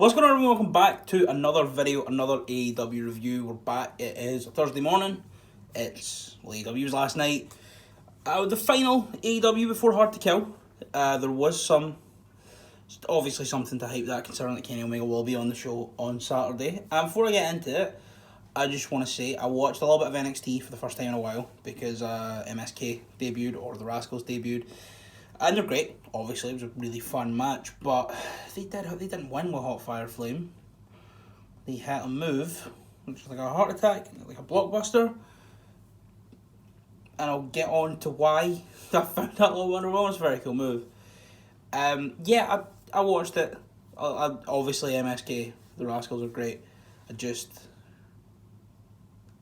What's going on, everyone? Welcome back to another video, another AEW review. We're back. It is Thursday morning. It's AEW was last night. The final AEW before Hard to Kill. There was obviously something to hype that, considering that Kenny Omega will be on the show on Saturday. Before I get into it, I just want to say I watched a little bit of NXT for the first time in a while because MSK debuted, or the Rascals debuted. And they're great, obviously. It was a really fun match, but they didn't win with Hot Fire Flame. They had a move, which is like a heart attack, like a blockbuster. And I'll get on to why I found that little Wonder Woman. It's a very cool move. I watched it. Obviously, MSK, the Rascals are great.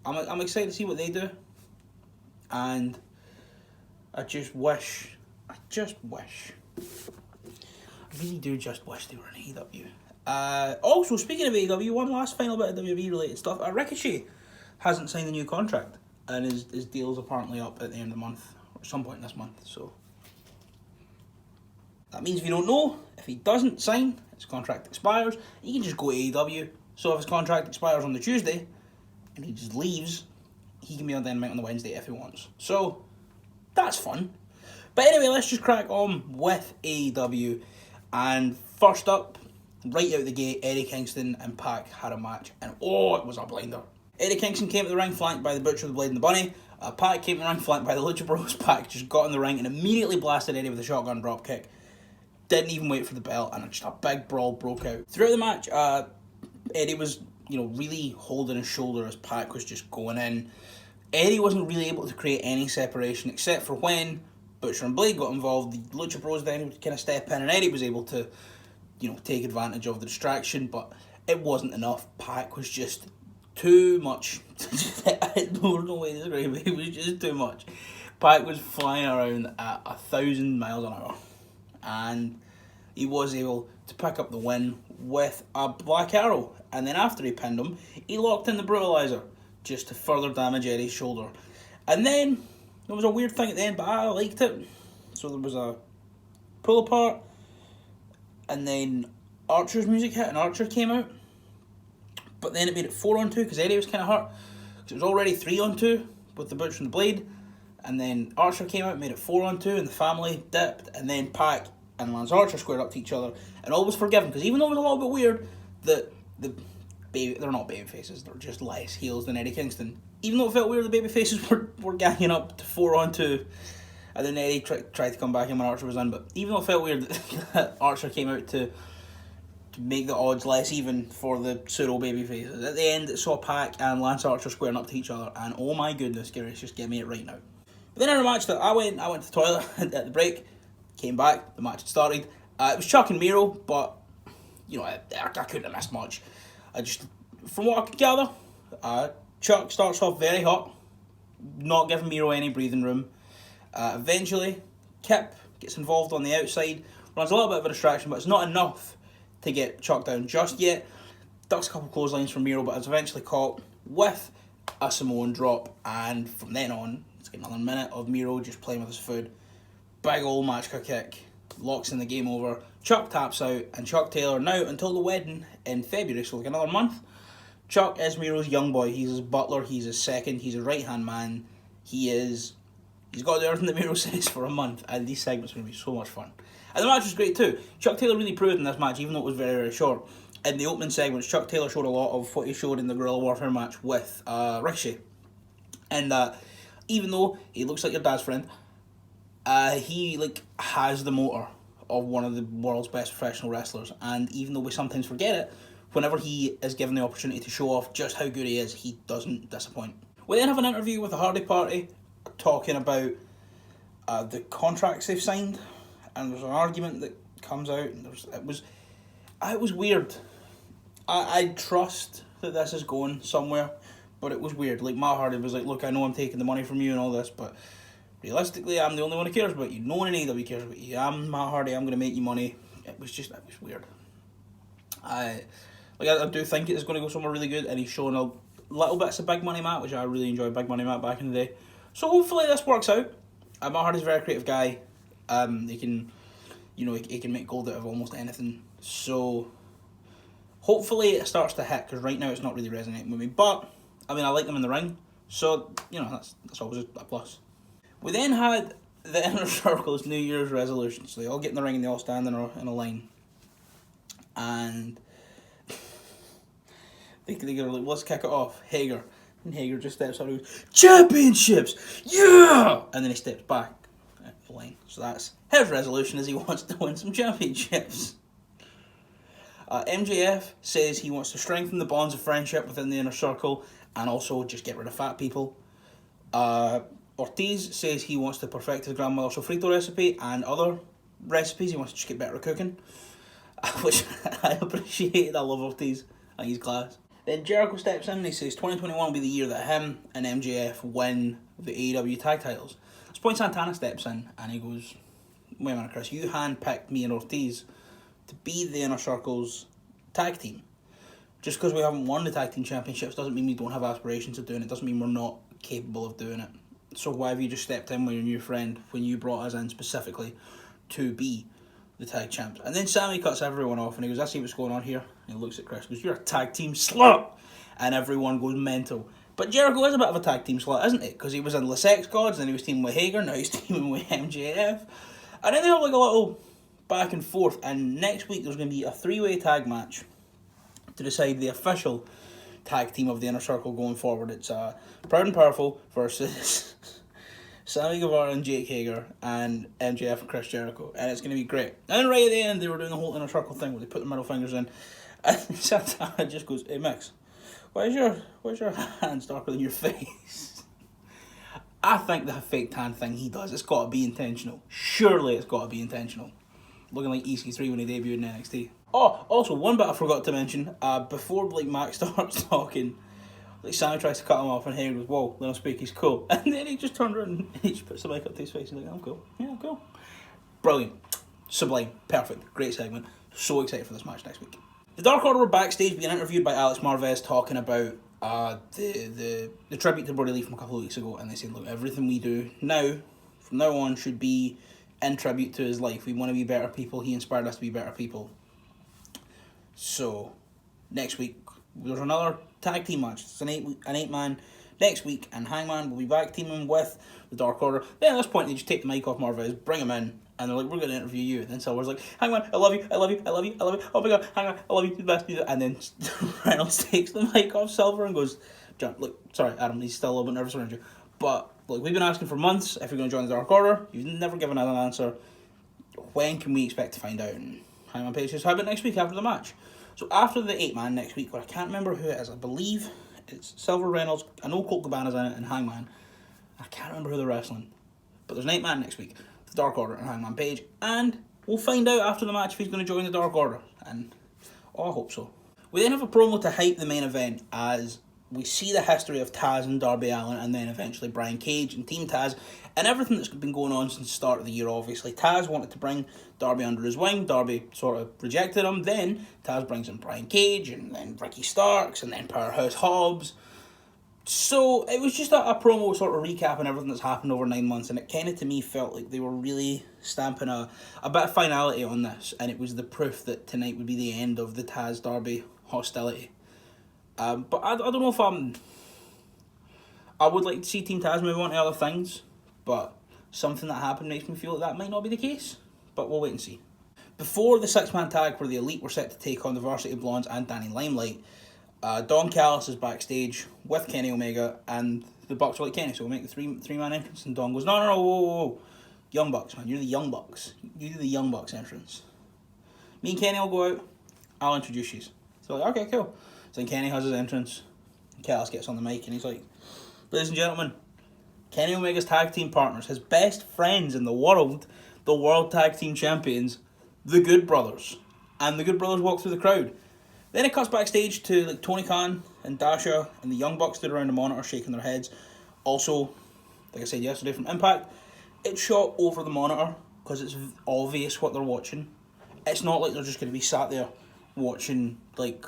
I'm excited to see what they do. And I really do just wish they were in AEW. Also, speaking of AEW, one last final bit of WWE related stuff. Ricochet hasn't signed a new contract, and his deal's apparently up at the end of the month, or some point this month. So that means, if you don't know, if he doesn't sign, his contract expires, he can just go to AEW. So if his contract expires on the Tuesday, and he just leaves, he can be on Dynamite on the Wednesday if he wants. So that's fun. But anyway, let's just crack on with AEW. And first up, right out the gate, Eddie Kingston and Pac had a match. And it was a blinder. Eddie Kingston came to the ring flanked by the Butcher, the Blade and the Bunny. Pac came to the ring flanked by the Lucha Bros. Pac just got in the ring and immediately blasted Eddie with a shotgun dropkick. Didn't even wait for the bell, and just a big brawl broke out. Throughout the match, Eddie was really holding his shoulder as Pac was just going in. Eddie wasn't really able to create any separation except for when Butcher and Blade got involved. The Lucha Bros then would kind of step in, and Eddie was able to, take advantage of the distraction, but it wasn't enough. Pac was just too much. There's no way to describe it. It was just too much. Pac was flying around at 1,000 miles an hour, and he was able to pick up the win with a Black Arrow. And then after he pinned him, he locked in the Brutalizer just to further damage Eddie's shoulder. And then there was a weird thing at the end, but I liked it. So there was a pull apart, and then Archer's music hit, and Archer came out. But then it made it 4-on-2 because Eddie was kind of hurt. Because it was already 3-on-2 with the Butcher and the Blade. And then Archer came out and made it 4-on-2, and the family dipped. And then Pac and Lance Archer squared up to each other. And all was forgiven, because even though it was a little bit weird that they're not babyfaces, they're just less heels than Eddie Kingston. Even though it felt weird, the babyfaces were ganging up to 4-on-2, and then Eddie tried to come back in when Archer was in. But even though it felt weird that Archer came out to make the odds less even for the pseudo babyfaces, at the end it saw Pac and Lance Archer squaring up to each other, and oh my goodness gracious, get me it right now. But then in a match that I went to the toilet at the break, came back, the match had started. It was Chuck and Miro, but I couldn't have missed much. From what I could gather, Chuck starts off very hot, not giving Miro any breathing room. Eventually, Kip gets involved on the outside, runs a little bit of a distraction, but it's not enough to get Chuck down just yet. Ducks a couple clotheslines from Miro, but is eventually caught with a Samoan drop, and from then on, it's got another minute of Miro just playing with his food. Big old Machka kick, locks in the game over. Chuck taps out, and Chuck Taylor now until the wedding in February, so like another month. Chuck is Miro's young boy. He's his butler, he's his second, he's his right-hand man. He's got to do everything that Miro says for a month, and these segments are going to be so much fun. And the match was great too. Chuck Taylor really proved in this match, even though it was very, very short. In the opening segments, Chuck Taylor showed a lot of what he showed in the Guerrilla Warfare match with Ricochet. And even though he looks like your dad's friend, he has the motor of one of the world's best professional wrestlers. And even though we sometimes forget it, whenever he is given the opportunity to show off just how good he is, he doesn't disappoint. We then have an interview with the Hardy Party talking about the contracts they've signed, and there's an argument that comes out, and it was weird. I trust that this is going somewhere, but it was weird. Like, Matt Hardy was like, look, I know I'm taking the money from you and all this, but realistically, I'm the only one who cares about you. No one in AEW cares about you. I'm Matt Hardy, I'm going to make you money. It was weird. I do think it's going to go somewhere really good, and he's showing a little bits of Big Money Matt, which I really enjoyed Big Money Matt back in the day. So hopefully this works out. Matt Hardy's a very creative guy. He can make gold out of almost anything. So Hopefully it starts to hit, because right now it's not really resonating with me. But, I mean, I like them in the ring, so, you know, that's always a plus. We then had the Inner Circle's New Year's resolution. So they all get in the ring and they all stand in a line. And they go like, let's kick it off. Hager. And Hager just steps up and goes, championships! Yeah! And then he steps back at the line. So that's his resolution, is he wants to win some championships. MJF says he wants to strengthen the bonds of friendship within the Inner Circle and also just get rid of fat people. Ortiz says he wants to perfect his grandmother's sofrito recipe and other recipes. He wants to just get better at cooking, which I appreciate. I love Ortiz. I think he's class. Then Jericho steps in and he says 2021 will be the year that him and MJF win the AEW tag titles. At this point, Santana steps in and he goes, wait a minute, Chris, you handpicked me and Ortiz to be the Inner Circle's tag team. Just because we haven't won the tag team championships doesn't mean we don't have aspirations of doing it. Doesn't mean we're not capable of doing it. So why have you just stepped in with your new friend when you brought us in specifically to be the tag champs? And then Sammy cuts everyone off and he goes, I see what's going on here. And he looks at Chris and goes, you're a tag team slut! And everyone goes mental. But Jericho is a bit of a tag team slut, isn't it? Because he was in the Sex Gods, then he was teaming with Hager, now he's teaming with MJF. And then they have like a little back and forth. And next week there's going to be a 3-way tag match to decide the official tag team of the Inner Circle going forward. It's Proud and Powerful versus Sammy Guevara and Jake Hager and MJF and Chris Jericho, and it's going to be great. And then right at the end, they were doing the whole Inner Circle thing where they put their middle fingers in, and Santana just goes, "Hey Mix, why's your hands darker than your face?" I think the fake tan thing he does, it's got to be intentional. Surely it's got to be intentional. Looking like EC3 when he debuted in NXT. Oh, also, one bit I forgot to mention, before like Max starts talking, like Sammy tries to cut him off and Hager goes, whoa, let him speak, he's cool. And then he just turns around and he just puts the mic up to his face and he's like, I'm cool. Yeah, I'm cool. Brilliant. Sublime. Perfect. Great segment. So excited for this match next week. The Dark Order were backstage being interviewed by Alex Marvez talking about the tribute to Brody Lee from a couple of weeks ago, and they said, look, everything we do now, from now on, should be in tribute to his life. We want to be better people. He inspired us to be better people. So, next week, there's another tag team match. It's an 8-man next week, and Hangman will be back teaming with the Dark Order. Then at this point, they just take the mic off Marvez, bring him in, and they're like, we're going to interview you. And then Silver's like, Hangman, I love you, I love you, I love you, I love you. Oh my god, Hangman, I love you, you're the best. And then Reynolds takes the mic off Silver and goes, John, look, sorry, Adam, he's still a little bit nervous around you. But, look, we've been asking for months if you're going to join the Dark Order. You've never given us an answer. When can we expect to find out? And Hangman Page says, how about next week after the match? So after the 8-man next week, where I can't remember who it is, I believe it's Silver, Reynolds, I know Colt Cabana's in it, and Hangman. I can't remember who they're wrestling. But there's an 8-man next week, the Dark Order and Hangman Page, and we'll find out after the match if he's going to join the Dark Order. And, I hope so. We then have a promo to hype the main event as we see the history of Taz and Darby Allin, and then eventually Brian Cage and Team Taz, and everything that's been going on since the start of the year, obviously. Taz wanted to bring Darby under his wing. Darby sort of rejected him. Then Taz brings in Brian Cage, and then Ricky Starks, and then Powerhouse Hobbs. So it was just a promo sort of recapping everything that's happened over 9 months, and it kind of, to me, felt like they were really stamping a bit of finality on this, and it was the proof that tonight would be the end of the Taz-Darby hostility. But I don't know if I would like to see Team Taz move on to other things, but something that happened makes me feel that might not be the case, but we'll wait and see. Before the 6-man tag where the Elite were set to take on the Varsity Blondes and Danny Limelight, Don Callis is backstage with Kenny Omega, and the Bucks are like, Kenny, so we'll make the three-man entrance, and Don goes, no, whoa. Young Bucks, man, you're the Young Bucks. You do the Young Bucks entrance. Me and Kenny will go out, I'll introduce you. So like, okay, cool. So then Kenny has his entrance, Callis gets on the mic, and he's like, ladies and gentlemen, Kenny Omega's tag team partners, his best friends in the world tag team champions, the Good Brothers. And the Good Brothers walk through the crowd. Then it cuts backstage to like Tony Khan and Dasha, and the Young Bucks stood around the monitor shaking their heads. Also, like I said yesterday from Impact, it's shot over the monitor because it's obvious what they're watching. It's not like they're just going to be sat there watching like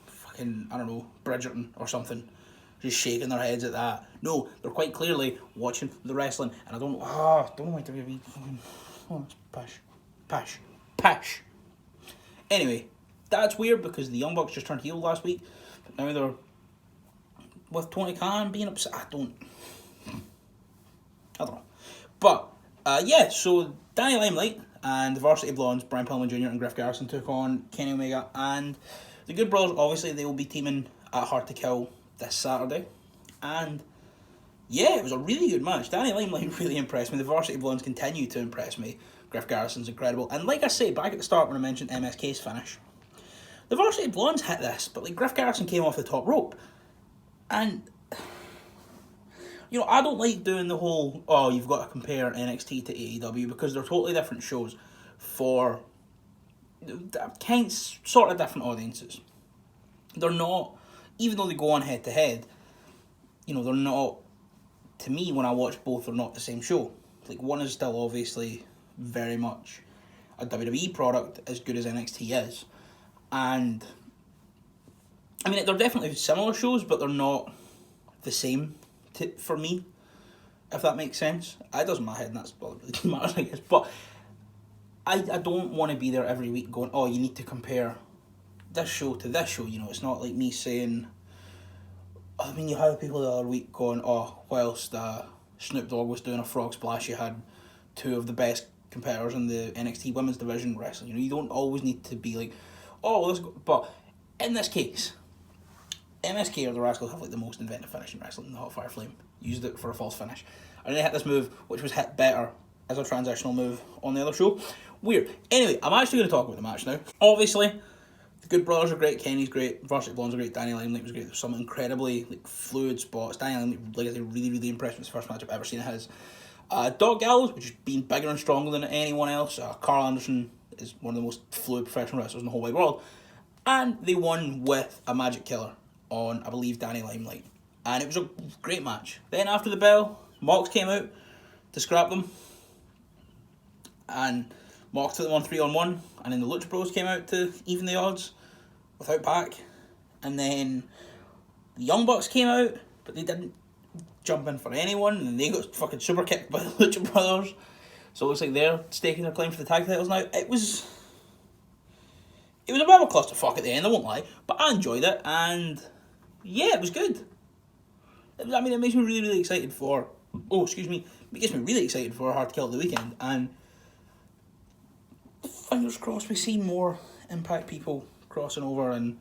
fucking, I don't know, Bridgerton or something, just shaking their heads at that. No, they're quite clearly watching the wrestling, and I don't like to be fucking, it's pish. Anyway, that's weird because the Young Bucks just turned heel last week, but now they're with Tony Khan being upset. I don't know. But, so Danny Limelight and the Varsity Blondes, Brian Pillman Jr. and Griff Garrison, took on Kenny Omega and the Good Brothers. Obviously, they will be teaming at Hard to Kill this Saturday. And, yeah, it was a really good match. Danny Limelight really impressed me. The Varsity Blondes continue to impress me. Griff Garrison's incredible. And like I say, back at the start when I mentioned MSK's finish, the Varsity Blondes hit this, but Griff Garrison came off the top rope. And, I don't like doing the whole, you've got to compare NXT to AEW, because they're totally different shows for sort of different audiences. They're not, even though they go on head to head, they're not, to me, when I watch both, they're not the same show. One is still obviously very much a WWE product, as good as NXT is. And, they're definitely similar shows, but they're not the same for me, if that makes sense. It doesn't matter, and that's all that really matters, I guess. But I don't want to be there every week going, you need to compare this show to this show. It's not like me saying, you had people the other week going, whilst Snoop Dogg was doing a frog splash, you had two of the best competitors in the NXT women's division wrestling. You don't always need to be like, let's go. But in this case, MSK or the Rascals have the most inventive finish in wrestling. The Hot Fire Flame used it for a false finish, and they hit this move, which was hit better as a transitional move on the other show. Weird. Anyway, I'm actually going to talk about the match now. Obviously, the Good Brothers are great. Kenny's great. Varsity Blondes are great. Danny Limelight was great. There's some incredibly fluid spots. Danny Limelight, like I said, really, really impressed with his first match I've ever seen of his. Dog Gallows, which has been bigger and stronger than anyone else. Carl Anderson is one of the most fluid professional wrestlers in the whole wide world. And they won with a magic killer on, I believe, Danny Limelight. And it was a great match. Then after the bell, Mox came out to scrap them. And Mox took them on 3-on-1. And then the Lucha Bros came out to even the odds without Pac. And then the Young Bucks came out, but they didn't jump in for anyone. And they got fucking super kicked by the Lucha Brothers. So it looks like they're staking their claim for the tag titles now. It was a bit of a clusterfuck at the end, I won't lie. But I enjoyed it, and yeah, it was good. It makes me really, really excited for... It gets me really excited for Hard to Kill at the weekend, and fingers crossed we see more Impact people crossing over and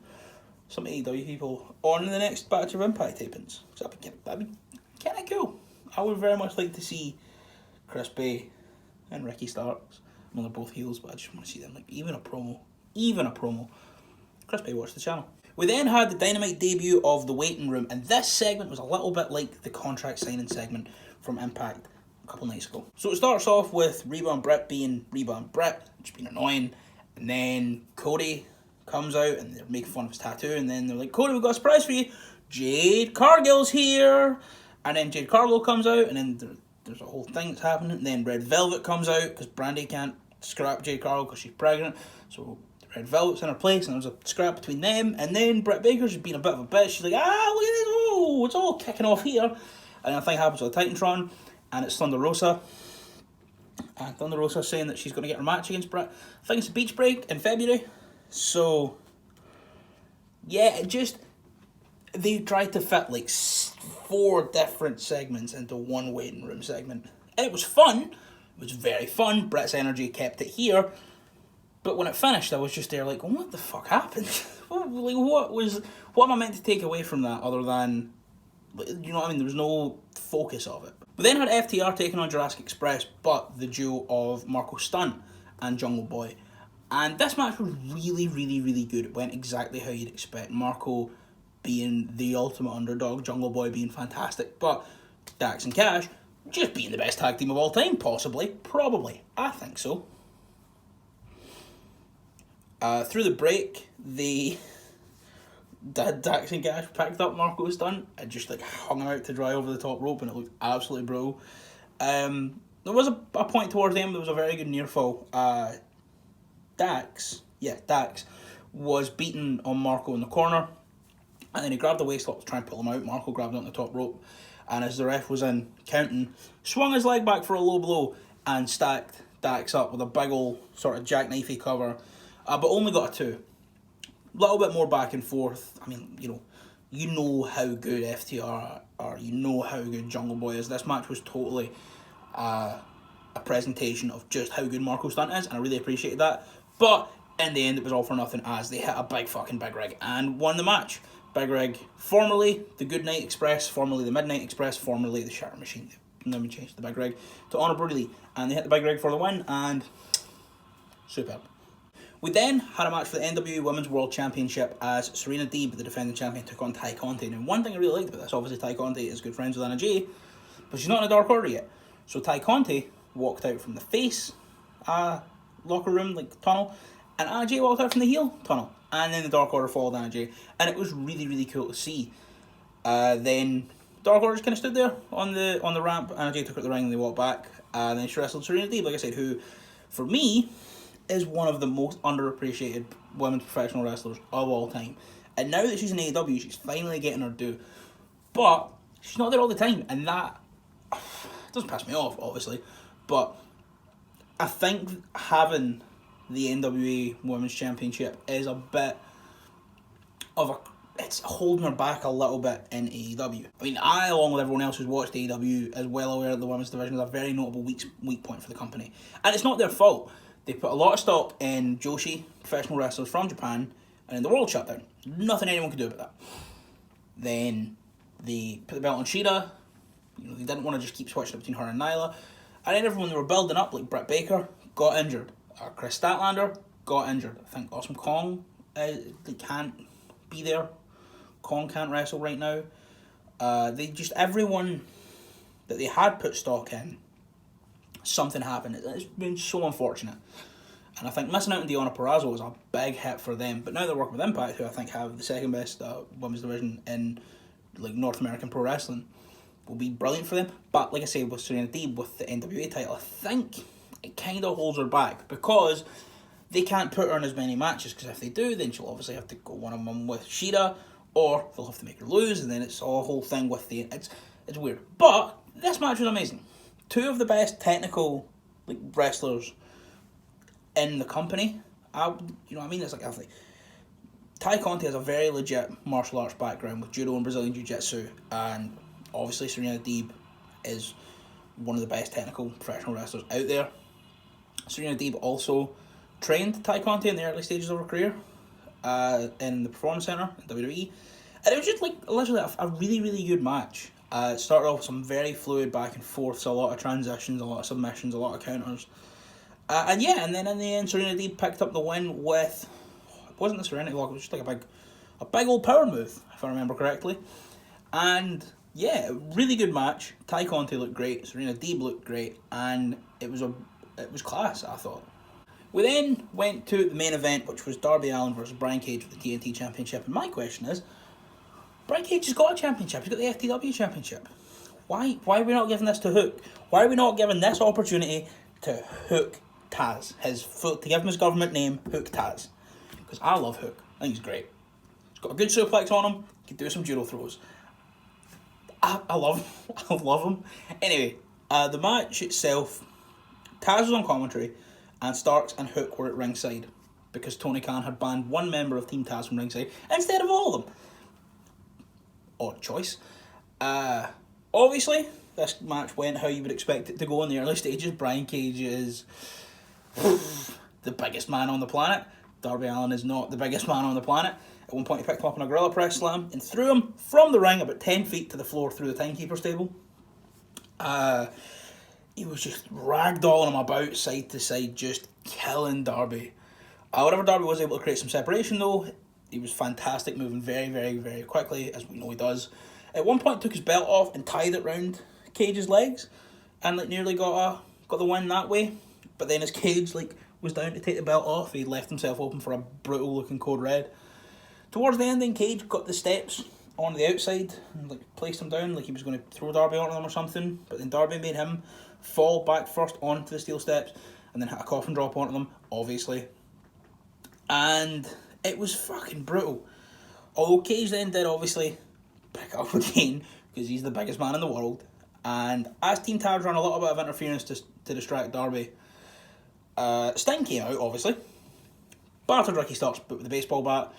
some AEW people on in the next batch of Impact tapings. So that'd be kind of cool. I would very much like to see Chris Bay and Ricky Starks. They're both heels, but I just want to see them, even a promo. Chris Bay, watch the channel. We then had the Dynamite debut of The Waiting Room, and this segment was a little bit like the contract signing segment from Impact a couple nights ago. So it starts off with Reba and Britt being Reba and Britt, which has been annoying, and then Cody comes out and they're making fun of his tattoo, and then they're like, Cody, we've got a surprise for you, Jade Cargill's here, and then Jade Cargill comes out, and then there's a whole thing that's happening, and then Red Velvet comes out, because Brandy can't scrap Jade Cargill because she's pregnant, so Red Velvet's in her place, and there's a scrap between them, and then Britt Baker's been a bit of a bitch. She's like, look at this, it's all kicking off here. And then a thing happens with the Titantron, and it's Thunder Rosa. And Thunder Rosa saying that she's going to get her match against Britt. I think it's a beach break in February. So, yeah, they tried to fit 4 different segments into one waiting room segment. And it was fun. It was very fun. Britt's energy kept it here. But when it finished, I was just there what the fuck happened? What am I meant to take away from that other than, there was no focus of it. We then had FTR taking on Jurassic Express, but the duo of Marco Stunt and Jungle Boy. And this match was really, really, really good. It went exactly how you'd expect. Marco being the ultimate underdog, Jungle Boy being fantastic, but Dax and Cash just being the best tag team of all time, possibly, probably. I think so. Through the break, Dax and Cash picked up Marco's stunt and just hung him out to dry over the top rope, and it looked absolutely brutal. There was a point towards the end, there was a very good near fall. Dax was beaten on Marco in the corner, and then he grabbed the waistlock to try and pull him out. Marco grabbed it on the top rope, and as the ref was in counting, swung his leg back for a low blow and stacked Dax up with a big ol' sort of jackknifey cover, but only got a 2. little bit more back and forth. I mean, you know how good FTR are. You know how good Jungle Boy is. This match was totally a presentation of just how good Marco Stunt is, and I really appreciated that. But in the end, it was all for nothing as they hit a big rig and won the match. Big Rig, formerly the Goodnight Express, formerly the Midnight Express, formerly the Shatter Machine. They never changed the Big Rig to Honor Brody Lee, and they hit the Big Rig for the win, and superb. We then had a match for the NWA Women's World Championship as Serena Deeb, the defending champion, took on Ty Conti. And one thing I really liked about this, obviously Ty Conti is good friends with Anna Jay, but she's not in a Dark Order yet. So Ty Conti walked out from the face locker room, like tunnel, and Anna Jay walked out from the heel tunnel. And then the Dark Order followed Anna Jay. And it was really, really cool to see. Then Dark Order just kind of stood there on the ramp. Anna Jay took her to the ring and they walked back. Then she wrestled Serena Deeb, like I said, who, for me, is one of the most underappreciated women's professional wrestlers of all time. And now that she's in AEW, she's finally getting her due. But she's not there all the time. And that doesn't piss me off, obviously. But I think having the NWA Women's Championship is a bit of it's holding her back a little bit in AEW. I mean, I, along with everyone else who's watched AEW, is well aware that the women's division is a very notable weak point for the company. And it's not their fault. They put a lot of stock in Joshi, professional wrestlers from Japan, and then the world shut down. Nothing anyone could do about that. Then they put the belt on Shida. They didn't want to just keep switching it between her and Nyla. And then everyone they were building up, like Britt Baker, got injured. Chris Statlander got injured. I think Awesome Kong they can't be there. Kong can't wrestle right now. Everyone that they had put stock in, something happened. It's been so unfortunate. And I think missing out on Deonna Purrazzo was a big hit for them. But now they're working with Impact, who I think have the second best women's division in North American pro wrestling, will be brilliant for them. But like I say, with Serena Deeb, with the NWA title, I think it kind of holds her back because they can't put her in as many matches, because if they do, then she'll obviously have to go one-on-one with Shida, or they'll have to make her lose, and then it's a whole thing with the... It's weird. But this match was amazing. Two of the best technical wrestlers in the company. I mean, it's Ty Conti has a very legit martial arts background with judo and Brazilian Jiu-Jitsu, and obviously Serena Deeb is one of the best technical professional wrestlers out there. Serena Deeb also trained Ty Conti in the early stages of her career in the Performance Center in WWE. And it was just literally a really, really good match. It started off with some very fluid back and forth, so a lot of transitions, a lot of submissions, a lot of counters. And then in the end, Serena Deeb picked up the win with... It wasn't the Serenity Lock, it was just a big old power move, if I remember correctly. And yeah, really good match. Ty Conti looked great, Serena Deeb looked great, and it was class, I thought. We then went to the main event, which was Darby Allin versus Brian Cage for the TNT Championship. And my question is, Brian Cage has got a championship. He's got the FTW Championship. Why are we not giving this to Hook? Why are we not giving this opportunity to Hook Taz? To give him his government name, Hook Taz. Because I love Hook. I think he's great. He's got a good suplex on him. He can do some judo throws. I love him. Anyway, the match itself, Taz was on commentary, and Starks and Hook were at ringside because Tony Khan had banned one member of Team Taz from ringside instead of all of them. Odd choice. Obviously, this match went how you would expect it to go in the early stages. Brian Cage is the biggest man on the planet. Darby Allin is not the biggest man on the planet. At one point, he picked him up on a gorilla press slam and threw him from the ring about 10 feet to the floor through the timekeeper's table. He was just ragdolling him about side to side, just killing Darby. Whenever Darby was able to create some separation, though, he was fantastic, moving very, very, very quickly, as we know he does. At one point, took his belt off and tied it round Cage's legs, and nearly got the win that way. But then as Cage was down to take the belt off, he left himself open for a brutal looking code red. Towards the end, then Cage got the steps on the outside and placed him down like he was going to throw Darby onto them or something. But then Darby made him fall back first onto the steel steps and then hit a coffin drop onto them, obviously. And it was fucking brutal. Although Cage then did obviously pick up again because he's the biggest man in the world. And as Team Taz ran a little bit of interference to distract Darby, Sting came out, obviously. Battered Ricky Starks with the baseball bat.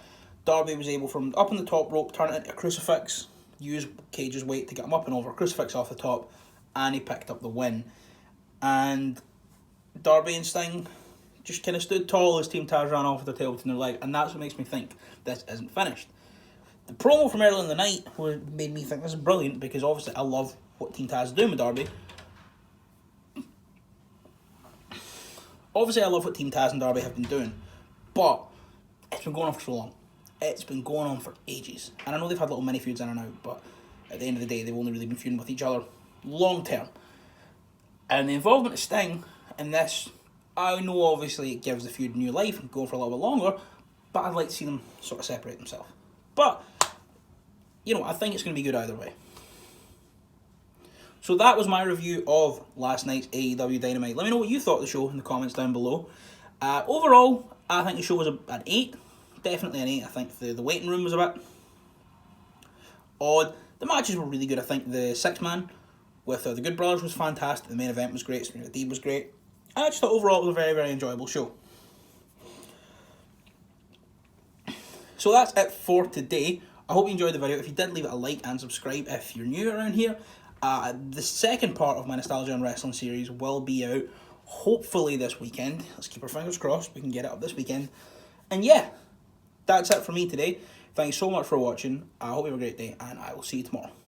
Darby was able, from up on the top rope, turn it into a crucifix, use Cage's weight to get him up and over, crucifix off the top, and he picked up the win. And Darby and Sting just kind of stood tall as Team Taz ran off with their tail between their legs, and that's what makes me think this isn't finished. The promo from earlier in the night made me think this is brilliant, because obviously I love what Team Taz is doing with Darby. Obviously I love what Team Taz and Darby have been doing, but it's been going on for so long. It's been going on for ages. And I know they've had little mini feuds in and out, but at the end of the day, they've only really been feuding with each other long term. And the involvement of Sting in this, I know obviously it gives the feud new life and go for a little bit longer, but I'd like to see them sort of separate themselves. But, you know, I think it's going to be good either way. So that was my review of last night's AEW Dynamite. Let me know what you thought of the show in the comments down below. Overall, I think the show was an 8. Definitely an 8. I think the waiting room was a bit odd. The matches were really good. I think the 6-man with the Good Brothers was fantastic. The main event was great. Serena Deeb was great. I just thought overall it was a very, very enjoyable show. So that's it for today. I hope you enjoyed the video. If you did, leave it a like and subscribe if you're new around here. The second part of my Nostalgia and Wrestling series will be out hopefully this weekend. Let's keep our fingers crossed we can get it up this weekend. And yeah, that's it for me today. Thanks so much for watching. I hope you have a great day, and I will see you tomorrow.